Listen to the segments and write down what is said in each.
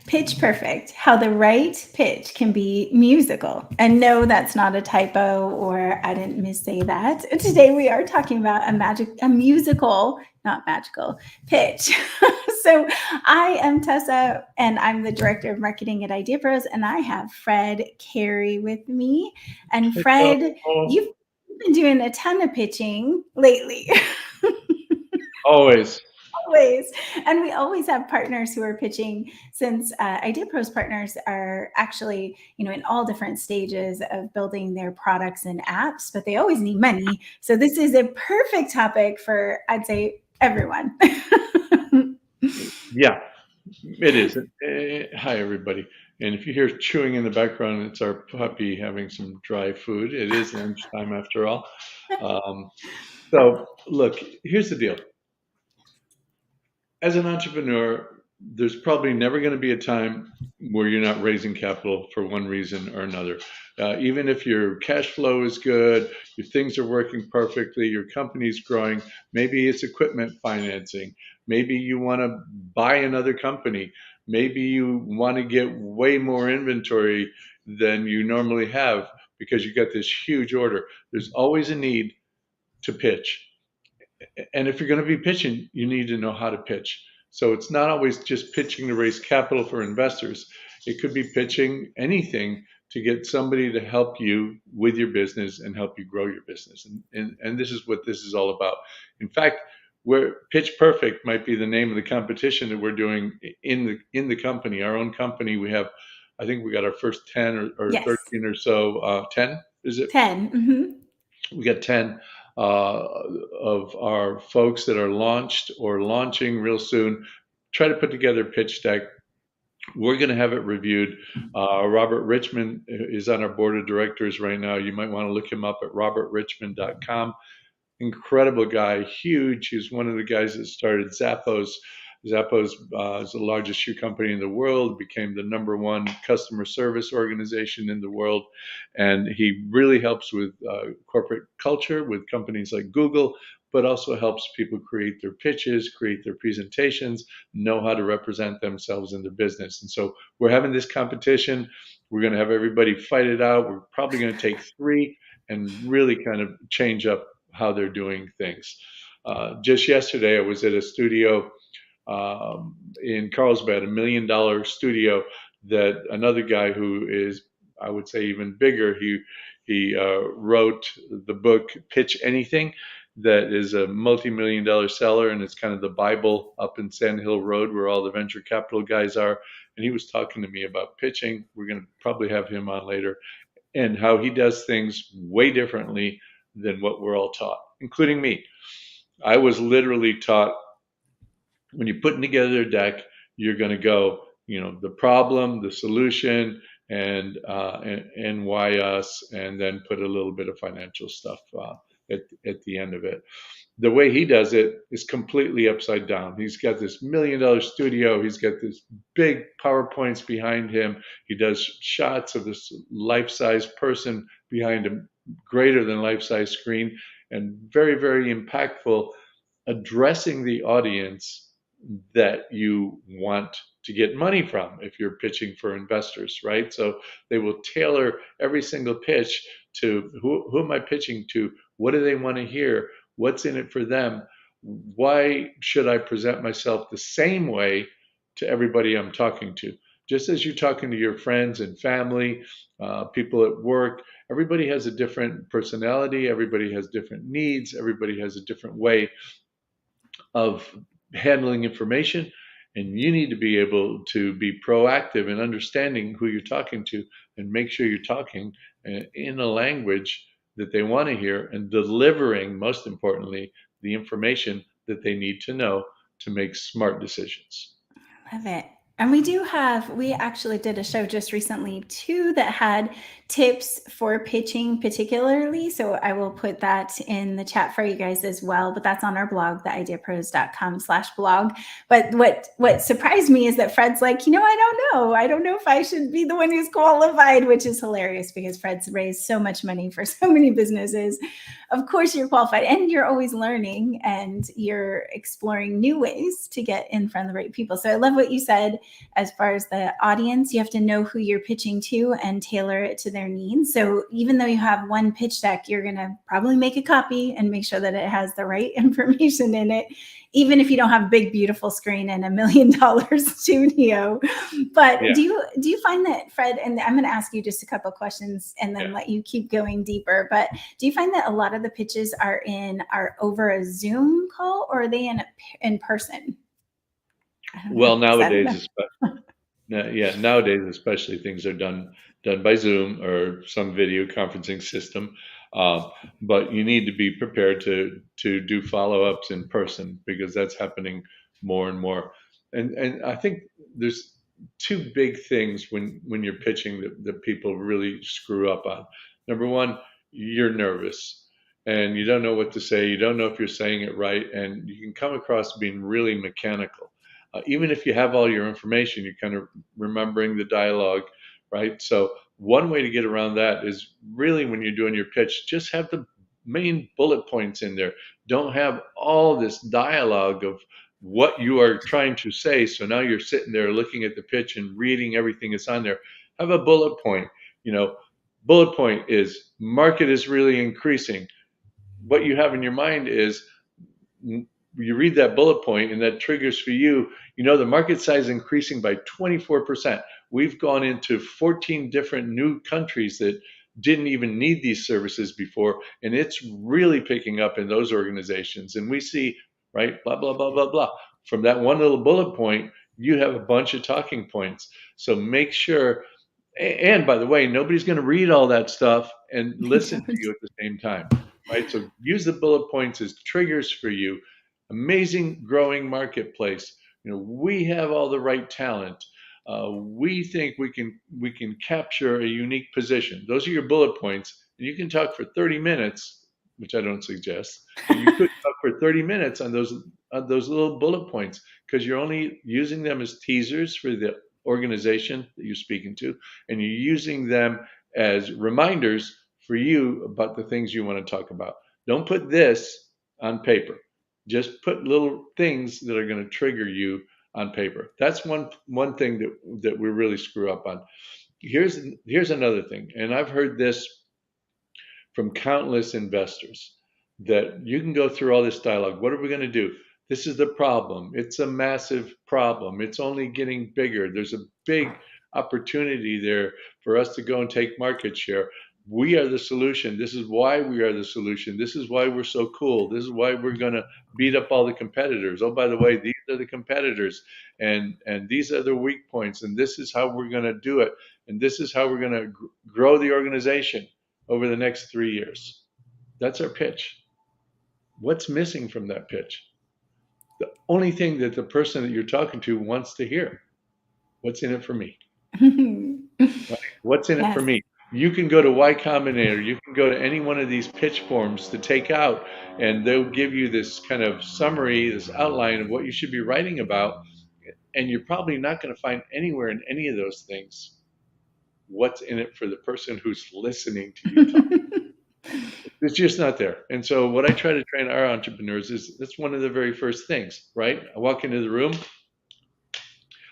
Pitch perfect, how the right pitch can be musical. And no, that's not a typo or I didn't missay that. Today we are talking about a musical, not magical, pitch. So I am Tessa and I'm the director of marketing at IdeaPros, and I have Fred Cary with me. And Fred, Oh, you've been doing a ton of pitching lately. always. Always. And we always have partners who are pitching, since Idea Pros partners are actually, in all different stages of building their products and apps, but they always need money. So this is a perfect topic for, I'd say, everyone. Yeah, it is. Hi, everybody. And if you hear chewing in the background, it's our puppy having some dry food. It is lunchtime after all. Um, so, look, here's the deal. As an entrepreneur, there's probably never going to be a time where you're not raising capital for one reason or another. Even if your cash flow is good, your things are working perfectly, your company's growing, maybe it's equipment financing, maybe you want to buy another company, maybe you want to get way more inventory than you normally have because you got this huge order. There's always a need to pitch. And if you're going to be pitching, you need to know how to pitch. So it's not always just pitching to raise capital for investors. It could be pitching anything to get somebody to help you with your business and help you grow your business. And this is what this is all about. In fact, where Pitch Perfect might be the name of the competition that we're doing in the company, our own company. We have, I think we got our first 10 or Yes. 13 or so. 10 is it? 10. Mm-hmm. We got 10 of our folks that are launched or launching real soon. Try to put together a pitch deck. We're going to have it reviewed. Robert Richmond is on our board of directors right now. You might want to look him up at robertrichmond.com. Incredible guy, huge. He's one of the guys that started Zappos. Zappos is the largest shoe company in the world, became the number one customer service organization in the world. And he really helps with corporate culture with companies like Google, but also helps people create their pitches, create their presentations, know how to represent themselves in the business. And so we're having this competition. We're going to have everybody fight it out. We're probably going to take three and really kind of change up how they're doing things. Just yesterday, I was at a studio in Carlsbad, $1 million studio that another guy who is, I would say, even bigger. He wrote the book Pitch Anything, that is a multi-million-dollar seller, and it's kind of the Bible up in Sand Hill Road where all the venture capital guys are. And he was talking to me about pitching. We're going to probably have him on later, and how he does things way differently than what we're all taught, including me. I was literally taught when you're putting together a deck, you're going to go, the problem, the solution, and why us, and then put a little bit of financial stuff at the end of it. The way he does it is completely upside down. He's got this $1 million studio. He's got this big PowerPoints behind him. He does shots of this life-size person behind a greater than life-size screen, and very, very impactful, addressing the audience that you want to get money from if you're pitching for investors, right? So they will tailor every single pitch to who am I pitching to? What do they want to hear? What's in it for them? Why should I present myself the same way to everybody I'm talking to? Just as you're talking to your friends and family, people at work, everybody has a different personality, everybody has different needs, everybody has a different way of handling information, and you need to be able to be proactive in understanding who you're talking to and make sure you're talking in a language that they want to hear and delivering, most importantly, the information that they need to know to make smart decisions. Love it. And we actually did a show just recently too that had tips for pitching particularly. So I will put that in the chat for you guys as well. But that's on our blog, the ideapros.com/blog. But what surprised me is that Fred's like, I don't know. I don't know if I should be the one who's qualified, which is hilarious because Fred's raised so much money for so many businesses. Of course you're qualified, and you're always learning and you're exploring new ways to get in front of the right people. So I love what you said. as far as the audience, you have to know who you're pitching to and tailor it to their needs. So even though you have one pitch deck, you're going to probably make a copy and make sure that it has the right information in it, even if you don't have a big, beautiful screen and $1 million studio. But Yeah, do you find that, Fred, and I'm going to ask you just a couple questions and then yeah. let you keep going deeper, but do you find that a lot of the pitches are over a Zoom call, or are they in person? I don't know. Well, Is that nowadays, enough? yeah, nowadays especially things are done by Zoom or some video conferencing system. Um, but you need to be prepared to do follow-ups in person because that's happening more and more. And I think there's two big things when you're pitching that people really screw up on. Number one, you're nervous and you don't know what to say. You don't know if you're saying it right, and you can come across being really mechanical. Even if you have all your information, you're kind of remembering the dialogue, right? So one way to get around that is really when you're doing your pitch, just have the main bullet points in there. Don't have all this dialogue of what you are trying to say. So now you're sitting there looking at the pitch and reading everything that's on there. Have a bullet point. You know, bullet point is market is really increasing. What you have in your mind is you read that bullet point and that triggers for you, the market size increasing by 24%. We've gone into 14 different new countries that didn't even need these services before, and it's really picking up in those organizations. And we see, right, blah, blah, blah, blah, blah. From that one little bullet point, you have a bunch of talking points. So make sure, and by the way, nobody's going to read all that stuff and listen to you at the same time, right? So use the bullet points as triggers for you. Amazing growing marketplace. We have all the right talent. We think we can capture a unique position. Those are your bullet points, and you can talk for 30 minutes, which I don't suggest, but you could talk for 30 minutes on those little bullet points because you're only using them as teasers for the organization that you're speaking to, and you're using them as reminders for you about the things you want to talk about. Don't put this on paper. Just put little things that are going to trigger you on paper. That's one thing that we really screw up on. Here's another thing, and I've heard this from countless investors, that you can go through all this dialogue. What are we going to do? This is the problem. It's a massive problem. It's only getting bigger. There's a big opportunity there for us to go and take market share. We are the solution. This is why we are the solution. This is why we're so cool. This is why we're going to beat up all the competitors. Oh, by the way, these are the competitors, and these are the weak points, and this is how we're going to do it, and this is how we're going to grow the organization over the next 3 years. That's our pitch. What's missing from that pitch? The only thing that the person that you're talking to wants to hear. What's in it for me? Right? What's in it for Yes. me? You can go to Y Combinator, you can go to any one of these pitch forms to take out, and they'll give you this kind of summary, this outline of what you should be writing about. And you're probably not going to find anywhere in any of those things what's in it for the person who's listening to you talk. It's just not there. And so what I try to train our entrepreneurs is that's one of the very first things, right? I walk into the room,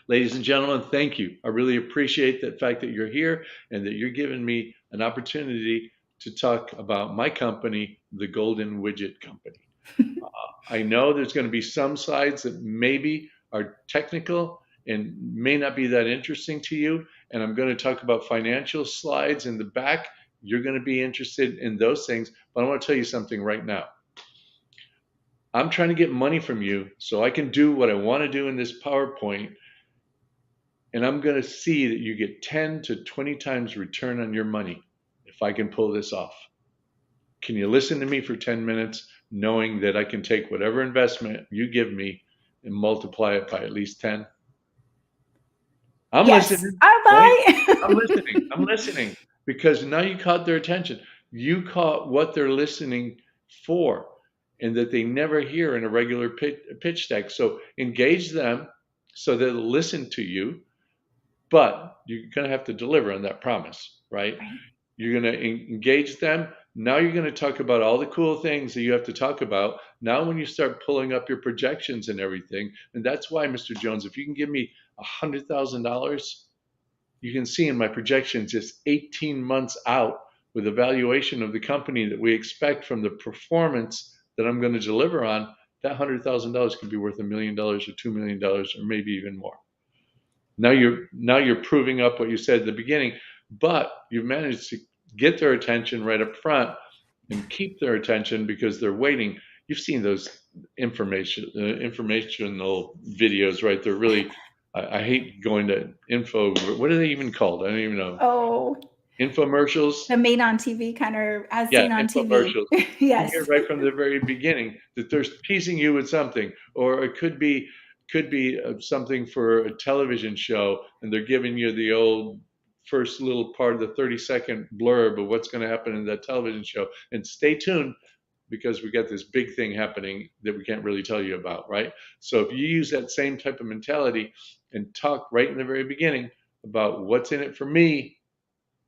ladies and gentlemen, thank you. I really appreciate the fact that you're here and that you're giving me an opportunity to talk about my company, the Golden Widget Company. I know there's going to be some slides that maybe are technical and may not be that interesting to you. And I'm going to talk about financial slides in the back. You're going to be interested in those things. But I want to tell you something right now. I'm trying to get money from you so I can do what I want to do in this PowerPoint. And I'm going to see that you get 10 to 20 times return on your money if I can pull this off. Can you listen to me for 10 minutes knowing that I can take whatever investment you give me and multiply it by at least 10? I'm Yes. listening, I'll right? I'm buy. listening. I'm listening because now you caught their attention. You caught what they're listening for and that they never hear in a regular pitch deck. So engage them so they'll listen to you, but you're going to have to deliver on that promise, right? Right. You're going to engage them Now you're going to talk about all the cool things that you have to talk about. Now, when you start pulling up your projections and everything, and that's why, Mr. Jones, if you can give me $100,000, you can see in my projections it's 18 months out with a valuation of the company that we expect from the performance that I'm going to deliver on. That $100,000 could be worth $1 million or $2 million or maybe even more. Now you're proving up what you said at the beginning, but you've managed to get their attention right up front and keep their attention because they're waiting. You've seen those informational videos, right? They're really, I hate going to info. What are they even called? I don't even know. Oh, Infomercials. the made on TV kind of as Yeah, seen on TV. infomercials. You hear Yes. right from the very beginning that they're teasing you with something, or it could be something for a television show, and they're giving you the old first little part of the 30-second blurb of what's going to happen in that television show. And stay tuned because we got this big thing happening that we can't really tell you about, right? So if you use that same type of mentality and talk right in the very beginning about what's in it for me,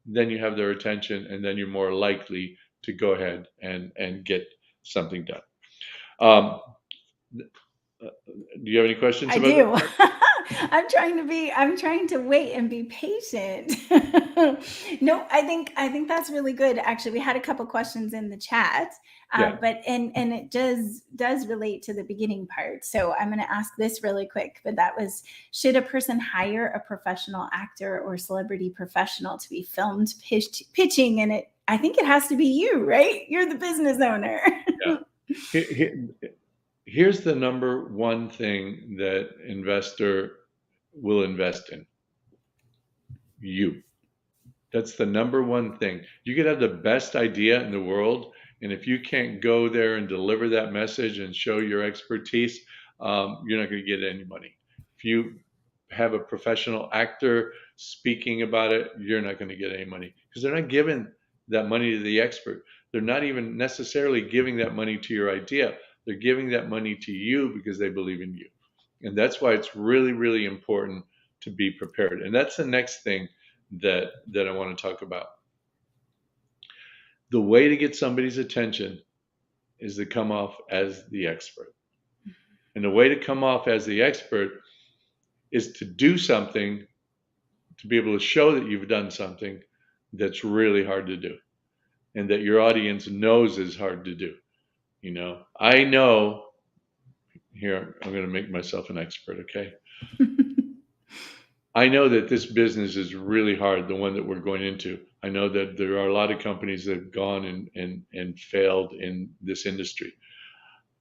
then you have their attention, and then you're more likely to go ahead and get something done. Um, do you have any questions I about that do. part? I'm trying to wait and be patient. No, I think that's really good. Actually, we had a couple questions in the chat, Yeah. but and it does relate to the beginning part. So I'm going to ask this really quick. But that was, should a person hire a professional actor or celebrity professional to be filmed pitching? And I think it has to be you, right? You're the business owner. Yeah. Here's the number one thing that investor will invest in: you. That's the number one thing. You could have the best idea in the world, and if you can't go there and deliver that message and show your expertise, you're not going to get any money. If you have a professional actor speaking about it, you're not going to get any money because they're not giving that money to the expert. They're not even necessarily giving that money to your idea. They're giving that money to you because they believe in you. And that's why it's really, really important to be prepared. And that's the next thing that I want to talk about. The way to get somebody's attention is to come off as the expert. And the way to come off as the expert is to do something, to be able to show that you've done something that's really hard to do and that your audience knows is hard to do. I know, here, I'm going to make myself an expert, okay? I know that this business is really hard, the one that we're going into. I know that there are a lot of companies that have gone and failed in this industry.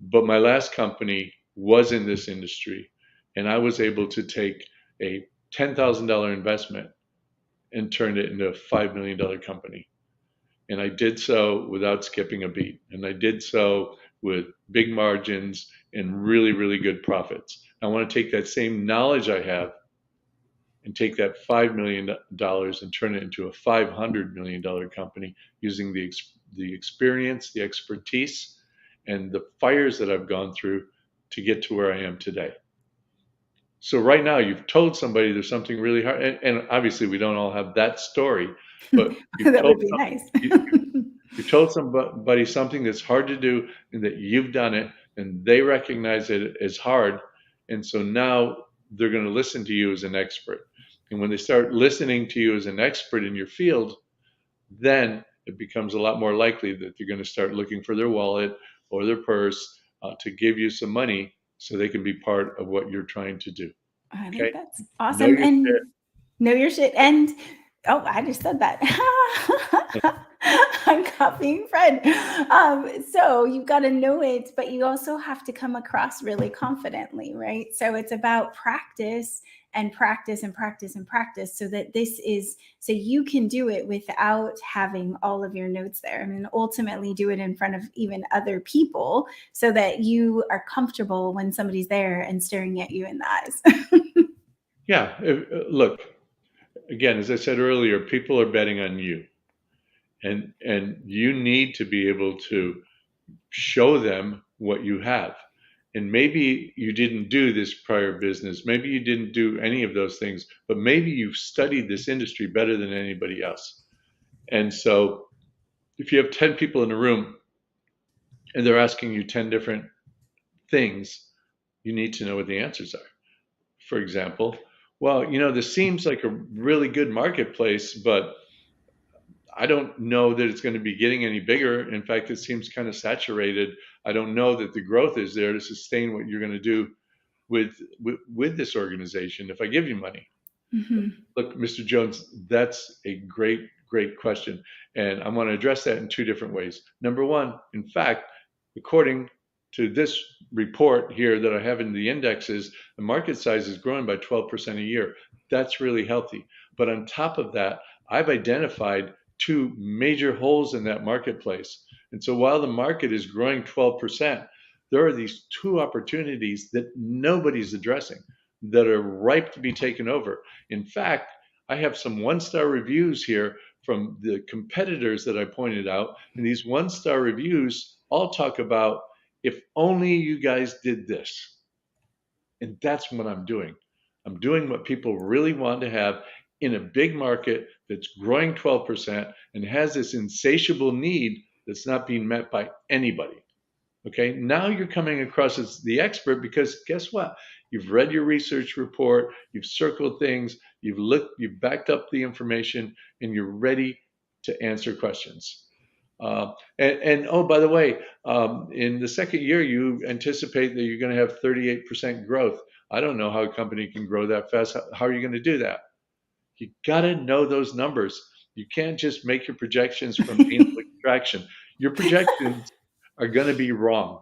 But my last company was in this industry, and I was able to take a $10,000 investment and turn it into a $5 million company. And I did so without skipping a beat. And I did so with big margins and really, really good profits. I want to take that same knowledge I have and take that $5 million and turn it into a $500 million company using the experience, the expertise, and the fires that I've gone through to get to where I am today. So right now you've told somebody there's something really hard, and obviously we don't all have that story, but you've That told would be nice. you told somebody something that's hard to do and that you've done it and they recognize it as hard. And so now they're going to listen to you as an expert. And when they start listening to you as an expert in your field, then it becomes a lot more likely that they're going to start looking for their wallet or their purse to give you some money so they can be part of what you're trying to do. I think Okay? that's Know awesome. your And shit. know your shit. And oh, I just said that. I'm copying Fred. So you've got to know it, but you also have to come across really confidently, right? So it's about practice and practice and practice and practice so that so you can do it without having all of your notes there. I mean, ultimately do it in front of even other people so that you are comfortable when somebody's there and staring at you in the eyes. Yeah. Look, again, as I said earlier, people are betting on you. And you need to be able to show them what you have. And maybe you didn't do this prior business. Maybe you didn't do any of those things, but maybe you've studied this industry better than anybody else. And so If you have 10 people in a room and they're asking you 10 different things, you need to know what the answers are. For example, well, this seems like a really good marketplace, but I don't know that it's going to be getting any bigger. In fact, it seems kind of saturated. I don't know that the growth is there to sustain what you're going to do with this organization if I give you money. Hmm. Look, Mr. Jones, that's a great, great question. And I want to address that in two different ways. Number one, in fact, according to this report here that I have in the indexes, the market size is growing by 12% a year. That's really healthy. But on top of that, I've identified two major holes in that marketplace. And so while the market is growing 12%, there are these two opportunities that nobody's addressing that are ripe to be taken over. In fact, I have some one-star reviews here from the competitors that I pointed out, and these one-star reviews all talk about if only you guys did this. And that's what I'm doing. I'm doing what people really want to have in a big market that's growing 12% and has this insatiable need that's not being met by anybody. Okay, now you're coming across as the expert because guess what? You've read your research report, you've circled things, you've looked, you've backed up the information, and you're ready to answer questions. And oh, by the way, in the second year, you anticipate that you're going to have 38% growth. I don't know how a company can grow that fast. How are you going to do that? You got to know those numbers. You can't just make your projections from anal extraction. Your projections are going to be wrong.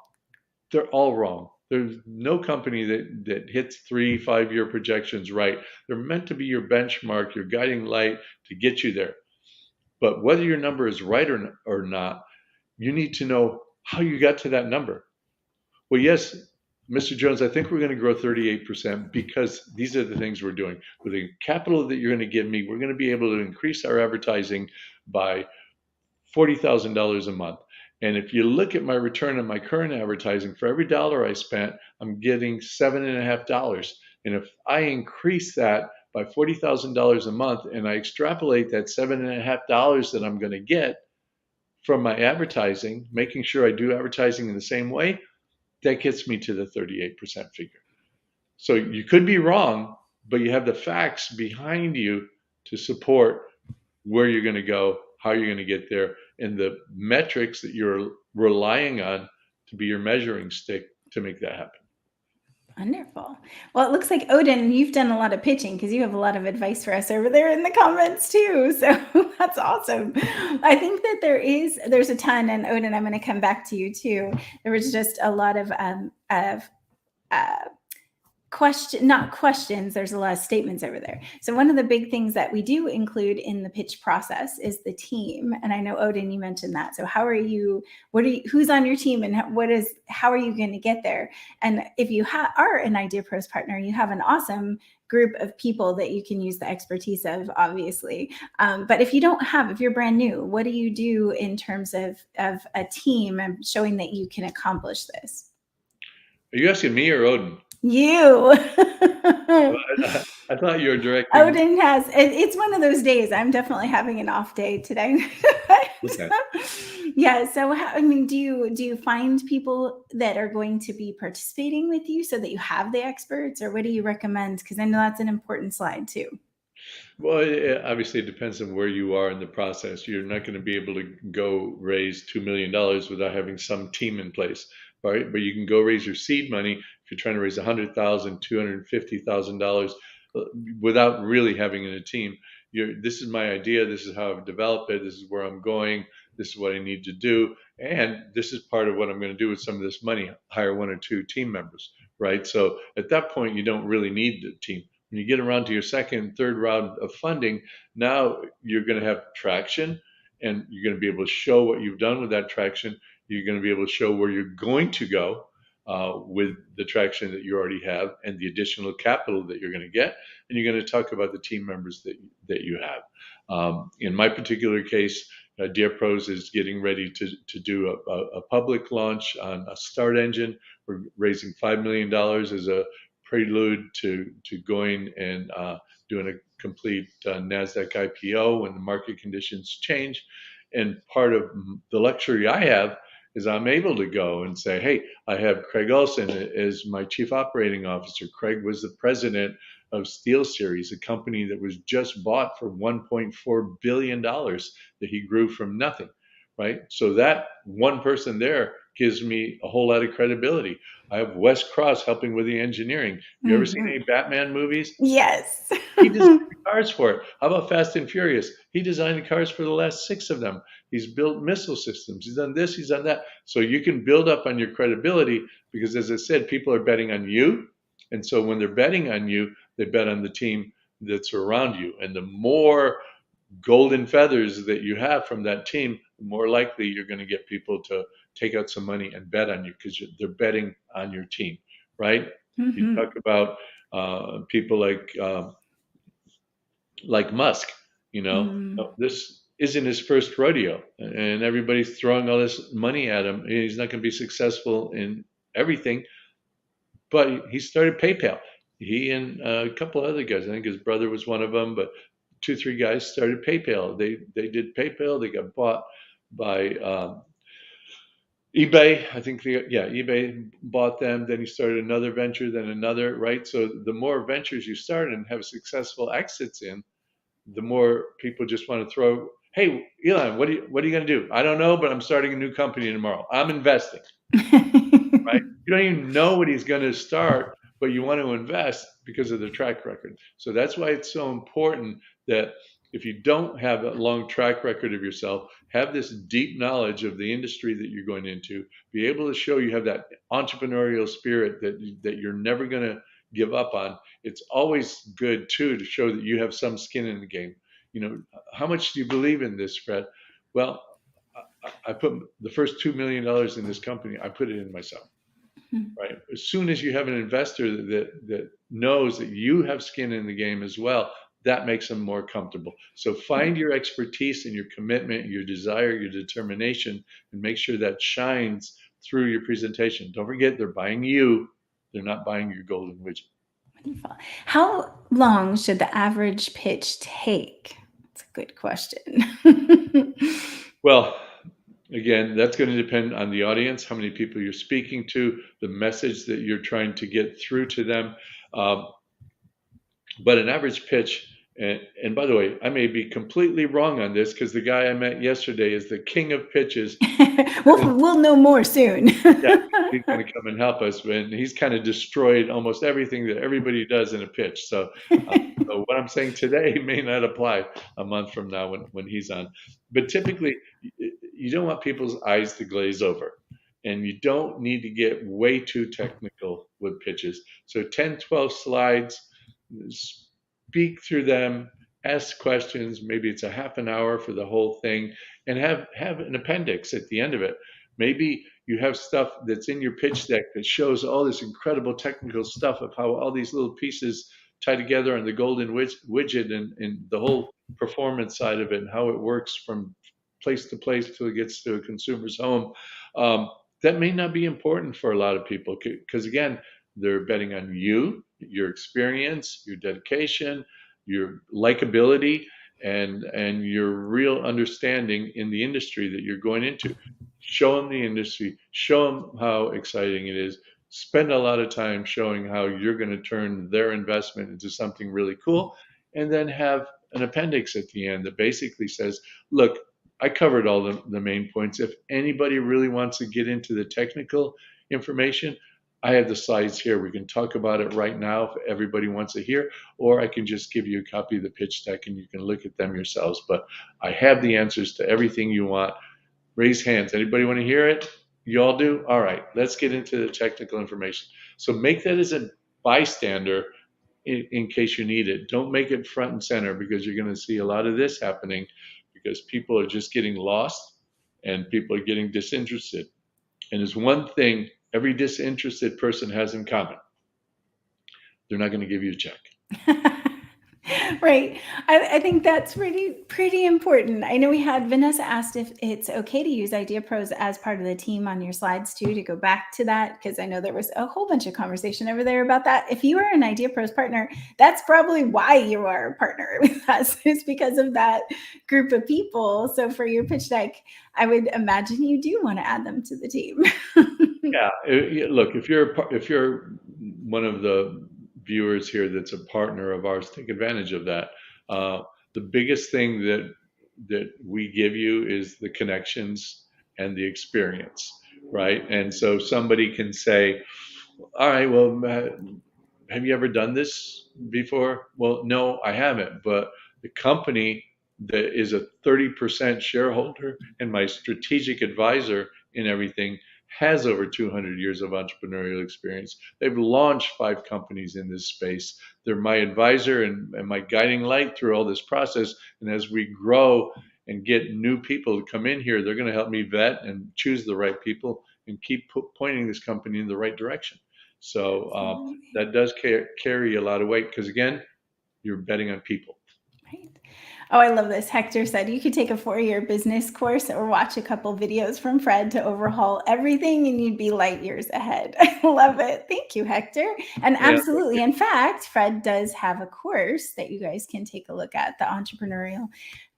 They're all wrong. There's no company that hits 3, 5 year projections right. They're meant to be your benchmark, your guiding light to get you there. But whether your number is right or not, you need to know how you got to that number. Well, yes, Mr. Jones, I think we're going to grow 38% because these are the things we're doing. With the capital that you're going to give me, we're going to be able to increase our advertising by $40,000 a month. And if you look at my return on my current advertising, for every dollar I spent, I'm getting $7.50. And if I increase that by $40,000 a month and I extrapolate that $7.50 that I'm going to get from my advertising, making sure I do advertising in the same way, that gets me to the 38% figure. So you could be wrong, but you have the facts behind you to support where you're going to go, how you're going to get there, and the metrics that you're relying on to be your measuring stick to make that happen. Wonderful. Well, it looks like Odin, you've done a lot of pitching because you have a lot of advice for us over there in the comments too. So that's awesome. I think that there's a ton, and Odin, I'm going to come back to you too. There was just a lot of uh, not questions, there's a lot of statements over there. So one of the big things that we do include in the pitch process is the team, and I know Odin, you mentioned that. So who's on your team, and how are you going to get there? And if you are an IdeaPros partner, you have an awesome group of people that you can use the expertise of, obviously. But if you're brand new, what do you do in terms of a team and showing that you can accomplish this? Are you asking me or Odin? You. I thought you were directing. Odin it's one of those days. I'm definitely having an off day today. Okay. Yeah. So, do you find people that are going to be participating with you so that you have the experts, or what do you recommend? Because I know that's an important slide too. Well, obviously, it depends on where you are in the process. You're not going to be able to go raise $2 million without having some team in place, right? But you can go raise your seed money if you're trying to raise $100,000, $250,000 without really having a team. This is my idea. This is how I've developed it. This is where I'm going. This is what I need to do, and this is part of what I'm going to do with some of this money. Hire one or two team members, right? So at that point, you don't really need the team. When you get around to your second, third round of funding, now you're going to have traction and you're going to be able to show what you've done with that traction. You're going to be able to show where you're going to go with the traction that you already have and the additional capital that you're going to get. And you're going to talk about the team members that you have. In my particular case, IdeaPros is getting ready to do a public launch on a start engine. We're raising $5 million as a prelude to going and doing a complete NASDAQ IPO when the market conditions change. And part of the luxury I have is I'm able to go and say, hey, I have Craig Olson as my chief operating officer. Craig was the president of Steel Series, a company that was just bought for $1.4 billion that he grew from nothing, right? So that one person there gives me a whole lot of credibility. I have Wes Cross helping with the engineering. You ever seen Mhm. any Batman movies? Yes. He designed the cars for it. How about Fast and Furious? He designed the cars for the last six of them. He's built missile systems. He's done this, he's done that. So you can build up on your credibility because, as I said, people are betting on you. And so when they're betting on you, they bet on the team that's around you. And the more golden feathers that you have from that team, the more likely you're going to get people to take out some money and bet on you because they're betting on your team, right? You talk Mhm. about people like Musk, Mm. this isn't his first rodeo, and everybody's throwing all this money at him. He's not going to be successful in everything, but he started PayPal. He and a couple other guys, I think his brother was one of them, but two, three guys started PayPal. They did PayPal. They got bought by eBay. I think eBay bought them. Then he started another venture, then another. Right. So the more ventures you start and have successful exits in, the more people just want to throw, hey, Elon, what are you going to do? I don't know, but I'm starting a new company tomorrow. I'm investing, right? You don't even know what he's going to start, but you want to invest because of the track record. So that's why it's so important that if you don't have a long track record of yourself, have this deep knowledge of the industry that you're going into, be able to show you have that entrepreneurial spirit that you're never going to give up on. It's always good too to show that you have some skin in the game. How much do you believe in this, Fred? Well, I put the first $2 million in this company. I put it in myself, right? As soon as you have an investor that knows that you have skin in the game as well, that makes them more comfortable. So find your expertise and your commitment, your desire, your determination, and make sure that shines through your presentation. Don't forget, they're buying you. They're not buying your golden widget. Wonderful. How long should the average pitch take? That's a good question. Well, again, that's going to depend on the audience, how many people you're speaking to, the message that you're trying to get through to them. Um, but an average pitch, and by the way, I may be completely wrong on this because the guy I met yesterday is the king of pitches. We'll know more soon. Yeah, he's going to come and help us, and he's kind of destroyed almost everything that everybody does in a pitch. So what I'm saying today may not apply a month from now when he's on. But typically, you don't want people's eyes to glaze over, and you don't need to get way too technical with pitches. So 10, 12 slides, speak through them, ask questions. Maybe it's a half an hour for the whole thing, and have an appendix at the end of it. Maybe you have stuff that's in your pitch deck that shows all this incredible technical stuff of how all these little pieces tie together on the golden widget and the whole performance side of it and how it works from place to place till it gets to a consumer's home. That may not be important for a lot of people because, again, they're betting on you, your experience, your dedication, your likability, and your real understanding in the industry that you're going into. Show them the industry, show them how exciting it is, spend a lot of time showing how you're going to turn their investment into something really cool, and then have an appendix at the end that basically says, look, I covered all the main points. If anybody really wants to get into the technical information, I have the slides here. We can talk about it right now if everybody wants to hear, or I can just give you a copy of the pitch deck and you can look at them yourselves. But I have the answers to everything you want. Raise hands. Anybody want to hear it? You all do? All right, let's get into the technical information. So make that as a bystander in case you need it. Don't make it front and center because you're going to see a lot of this happening because people are just getting lost and people are getting disinterested. And there's one thing every disinterested person has in common: they're not going to give you a check. Right. I think that's pretty important. I know we had Vanessa asked if it's okay to use IdeaPros as part of the team on your slides too, to go back to that, because I know there was a whole bunch of conversation over there about that. If you are an IdeaPros partner, that's probably why you are a partner with us. It's because of that group of people. So for your pitch deck, I would imagine you do want to add them to the team. Yeah, look, if you're one of the viewers here that's a partner of ours, take advantage of that. Uh, the biggest thing that we give you is the connections and the experience, right? And so somebody can say, "All right, well, have you ever done this before?" Well, no, I haven't, but the company that is a 30% shareholder and my strategic advisor in everything has over 200 years of entrepreneurial experience. They've launched 5 companies in this space. They're my advisor and my guiding light through all this process. And as we grow and get new people to come in here, they're going to help me vet and choose the right people and keep pointing this company in the right direction. So Absolutely. that does carry a lot of weight because, again, you're betting on people. Right. Oh, I love this. Hector said you could take a 4-year business course or watch a couple videos from Fred to overhaul everything and you'd be light years ahead. I love it. Thank you, Hector. And Yeah, absolutely. In fact, Fred does have a course that you guys can take a look at, the entrepreneurial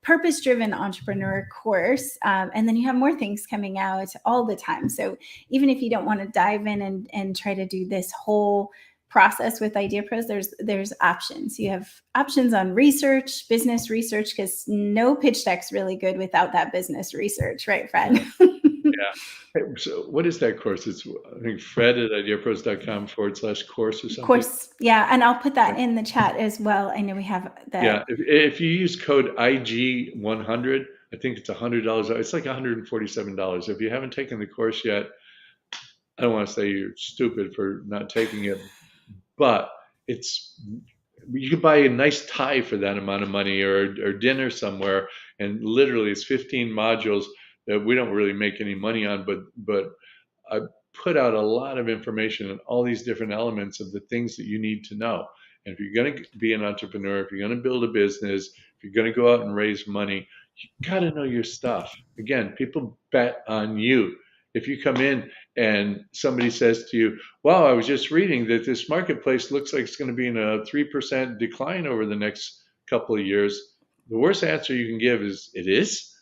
purpose driven entrepreneur course. And then you have more things coming out all the time. So even if you don't want to dive in and try to do this whole process with IdeaPros, there's options. You have options on research, business research, because no pitch deck's really good without that business research, right, Fred? yeah, yeah. Hey, so what is that course? It's, I think, Fred at ideapros.com/course or Of something. course, yeah, and I'll put that in the chat as well. I know we have Yeah, the if you use code IG100, I think it's $100. It's like $147. If you haven't taken the course yet, I don't want to say you're stupid for not taking it, but it's you could buy a nice tie for that amount of money or dinner somewhere, and literally it's 15 modules that we don't really make any money on, but I put out a lot of information on all these different elements of the things that you need to know. And if you're going to be an entrepreneur, if you're going to build a business, if you're going to go out and raise money, you got to know your stuff. Again, people bet on you. If you come in and somebody says to you, "Wow, I was just reading that this marketplace looks like it's going to be in a 3% decline over the next couple of years," the worst answer you can give is, "It is?"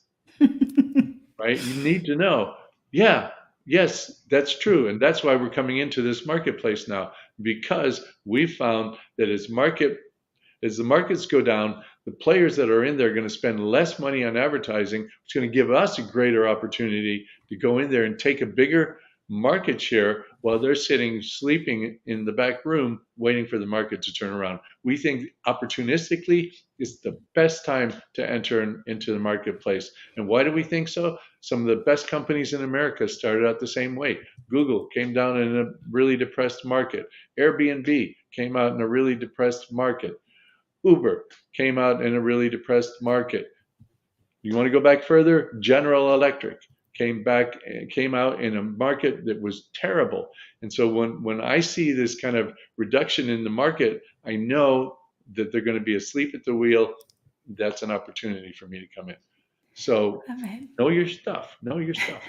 Right? You need to know, yeah, yes, that's true. And that's why we're coming into this marketplace now, because we found that as the markets go down, the players that are in there are going to spend less money on advertising, which is going to give us a greater opportunity to go in there and take a bigger market share while they're sitting sleeping in the back room waiting for the market to turn around. We think opportunistically is the best time to enter into the marketplace. And why do we think so? Some of the best companies in America started out the same way. Google came down in a really depressed market. Airbnb came out in a really depressed market. Uber came out in a really depressed market. You want to go back further? General Electric came out in a market that was terrible. And so when I see this kind of reduction in the market, I know that they're going to be asleep at the wheel. That's an opportunity for me to come in. So Love it. know your stuff. Know your stuff.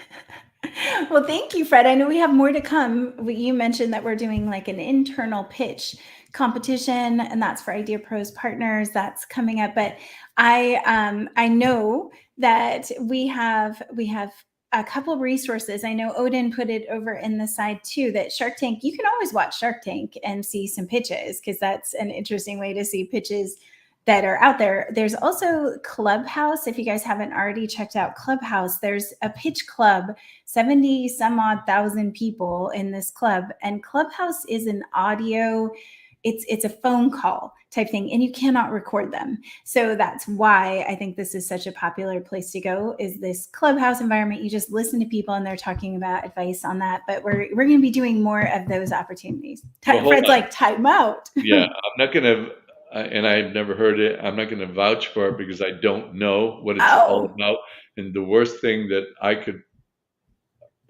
Well, thank you, Fred. I know we have more to come. You mentioned that we're doing like an internal pitch competition, and that's for Idea Pros partners. That's coming up. But I know that we have a couple resources. I know Odin put it over in the side too, that Shark Tank, you can always watch Shark Tank and see some pitches, because that's an interesting way to see pitches that are out there. There's also Clubhouse. If you guys haven't already checked out Clubhouse, there's a pitch club, 70 some odd thousand people in this club. And Clubhouse is an audio, it's a phone call type thing, and you cannot record them. So that's why I think this is such a popular place to go, is this Clubhouse environment. You just listen to people and they're talking about advice on that. But we're going to be doing more of those opportunities. Well, hold Fred's on. like, time out. Yeah, I'm not going to, and I've never heard it. I'm not going to vouch for it because I don't know what it's all Oh, about. And the worst thing that I could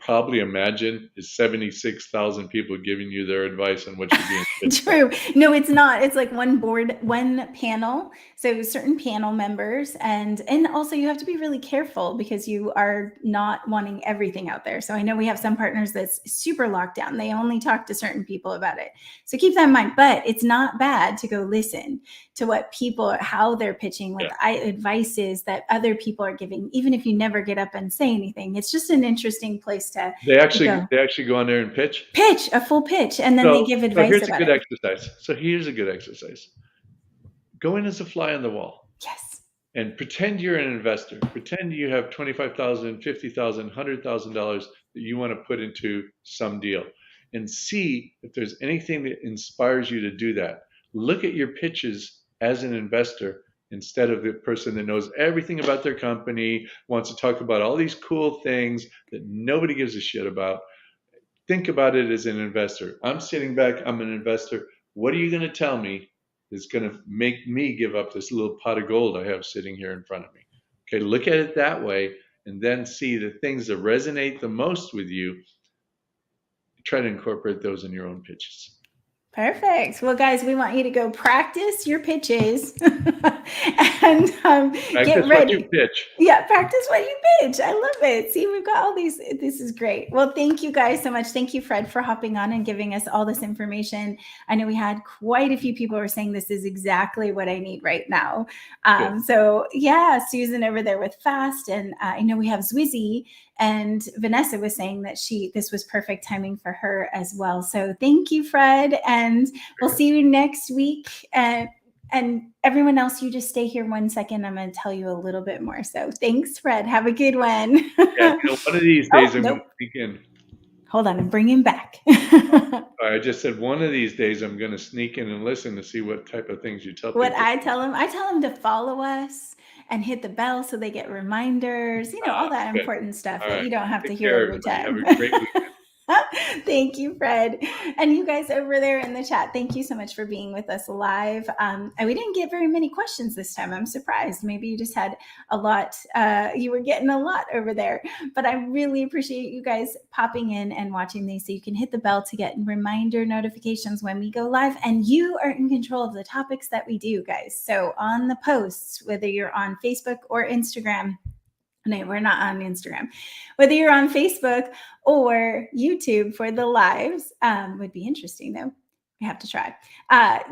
probably imagine is 76,000 people giving you their advice on what you're being pitched at. True. No, it's not. It's like one board, one panel. So certain panel members, and also you have to be really careful because you are not wanting everything out there. So I know we have some partners that's super locked down. They only talk to certain people about it. So keep that in mind. But it's not bad to go listen to what people, how they're pitching, what the advice is that other people are giving, even if you never get up and say anything. It's just an interesting place to They go. actually go on there and pitch. Pitch a full pitch, and then they give So advice here's a about good it. exercise. So here's a good exercise. Go in as a fly on the wall. Yes. And pretend you're an investor. Pretend you have $25,000, $50,000, $100,000 that you want to put into some deal, and see if there's anything that inspires you to do that. Look at your pitches as an investor instead of the person that knows everything about their company, wants to talk about all these cool things that nobody gives a shit about. Think about it as an investor. I'm sitting back, I'm an investor. What are you going to tell me that's going to make me give up this little pot of gold I have sitting here in front of me? Okay, look at it that way, and then see the things that resonate the most with you. Try to incorporate those in your own pitches. Perfect. Well, guys, we want you to go practice your pitches and get Practice what you ready. pitch. Yeah, practice what you pitch. I love it. See, we've got all these. This is great. Well, thank you guys so much. Thank you, Fred, for hopping on and giving us all this information. I know we had quite a few people who were saying this is exactly what I need right now. So yeah, Susan over there with Fast, and I know we have Zwizzy, and Vanessa was saying that this was perfect timing for her as well. So thank you, Fred, and we'll see you next week. And everyone else, you just stay here 1 second. I'm going to tell you a little bit more. So thanks, Fred. Have a good one. Yeah, one of these days I'm going to sneak in. Hold on, and bring him back. I just said one of these days I'm going to sneak in and listen to see what type of things you tell people. What I tell them to follow us and hit the bell so they get reminders, all that important stuff that you don't have to hear every time. Have a great weekend. Thank you, Fred. And you guys over there in the chat, thank you so much for being with us live. And we didn't get very many questions this time. I'm surprised. Maybe you just had a lot. You were getting a lot over there. But I really appreciate you guys popping in and watching these, so you can hit the bell to get reminder notifications when we go live. And you are in control of the topics that we do, guys. So on the posts, whether you're on Facebook or Instagram, no, we're not on Instagram. Whether you're on Facebook or YouTube for the lives, would be interesting though. We have to try.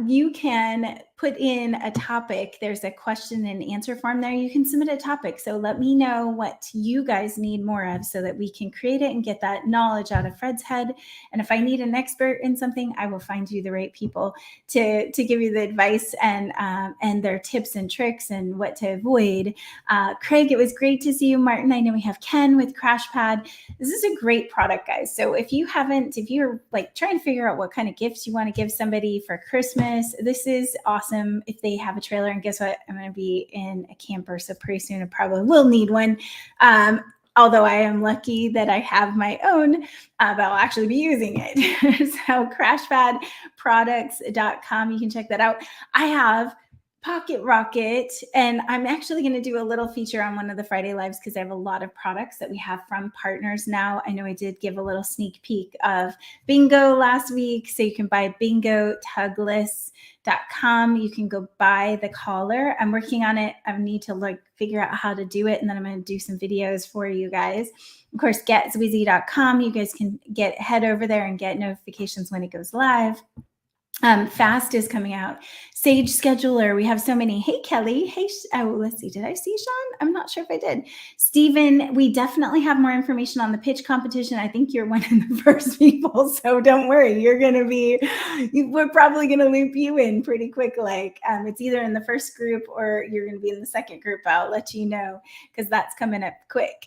You can put in a topic. There's a question and answer form there. You can submit a topic. So let me know what you guys need more of so that we can create it and get that knowledge out of Fred's head. And if I need an expert in something, I will find you the right people to give you the advice and their tips and tricks and what to avoid. Craig, it was great to see you. Martin, I know we have Ken with CrashPad. This is a great product, guys. So if you're like trying to figure out what kind of gifts you want to give somebody for Christmas, this is awesome. If they have a trailer, and guess what? I'm going to be in a camper, so pretty soon I probably will need one. Although I am lucky that I have my own, but I'll actually be using it. So crashpadproducts.com, you can check that out. I have Pocket Rocket, and I'm actually going to do a little feature on one of the Friday lives because I have a lot of products that we have from partners now. I know I did give a little sneak peek of Bingo last week, so you can buy Bingo Tugless.com. You can go buy the collar. I'm working on it. I need to figure out how to do it, and then I'm going to do some videos for you guys. Of course, getzweezy.com. You guys can head over there and get notifications when it goes live. Fast is coming out. Sage Scheduler. We have so many. Hey, Kelly. Hey, let's see. Did I see Sean? I'm not sure if I did. Steven, we definitely have more information on the pitch competition. I think you're one of the first people, so don't worry. We're probably going to loop you in pretty quick. It's either in the first group or you're going to be in the second group. I'll let you know because that's coming up quick.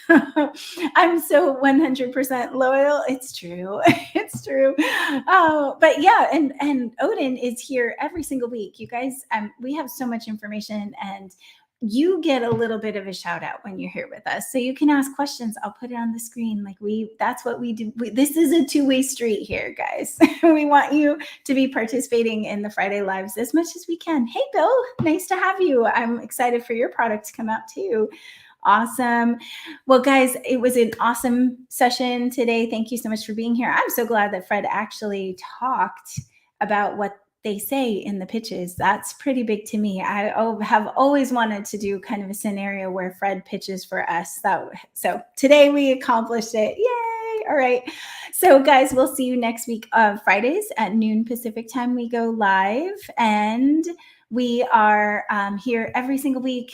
I'm so 100% loyal. It's true. It's true. Oh, but yeah. And Odin is here every single week. You guys, we have so much information, and you get a little bit of a shout out when you're here with us. So you can ask questions. I'll put it on the screen. That's what we do. This is a two-way street here, guys. We want you to be participating in the Friday lives as much as we can. Hey, Bill, nice to have you. I'm excited for your product to come out too. Awesome. Well, guys, it was an awesome session today. Thank you so much for being here. I'm so glad that Fred actually talked about what they say in the pitches. That's pretty big to me. Have always wanted to do kind of a scenario where Fred pitches for us. So today we accomplished it. Yay! All right. So, guys, we'll see you next week, Fridays at noon Pacific time. We go live, and we are here every single week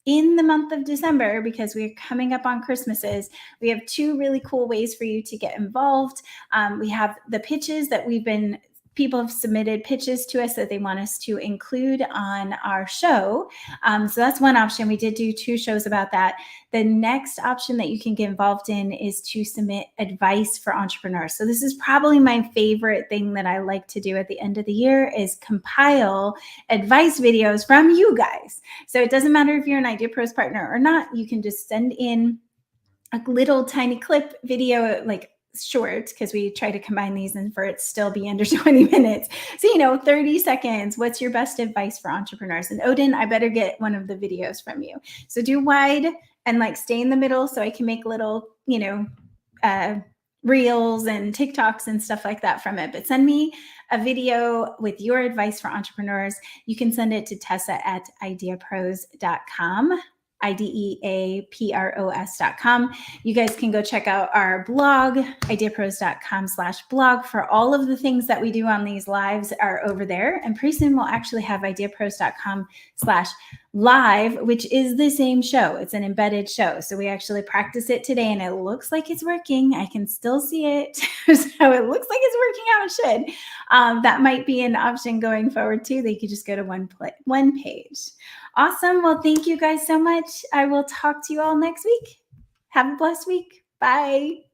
in the month of December because we're coming up on Christmases. We have two really cool ways for you to get involved. We have the pitches that people have submitted pitches to us that they want us to include on our show. So that's one option. We did do 2 shows about that. The next option that you can get involved in is to submit advice for entrepreneurs. So this is probably my favorite thing that I like to do at the end of the year is compile advice videos from you guys. So it doesn't matter if you're an IdeaPros partner or not, you can just send in a little tiny clip video, like short, because we try to combine these and for it still be under 20 minutes. So, 30 seconds. What's your best advice for entrepreneurs? And Odin, I better get one of the videos from you. So do wide and stay in the middle so I can make little, reels and TikToks and stuff like that from it. But send me a video with your advice for entrepreneurs. You can send it to Tessa at IdeaPros.com. IdeaPros.com. You guys can go check out our blog, IdeaPros.com/blog, for all of the things that we do on these lives are over there. And pretty soon we'll actually have IdeaPros.com/live, which is the same show. It's an embedded show. So we actually practice it today and it looks like it's working. I can still see it. So it looks like it's working how it should. That might be an option going forward too. They could just go to one page. Awesome. Well, thank you guys so much. I will talk to you all next week. Have a blessed week. Bye.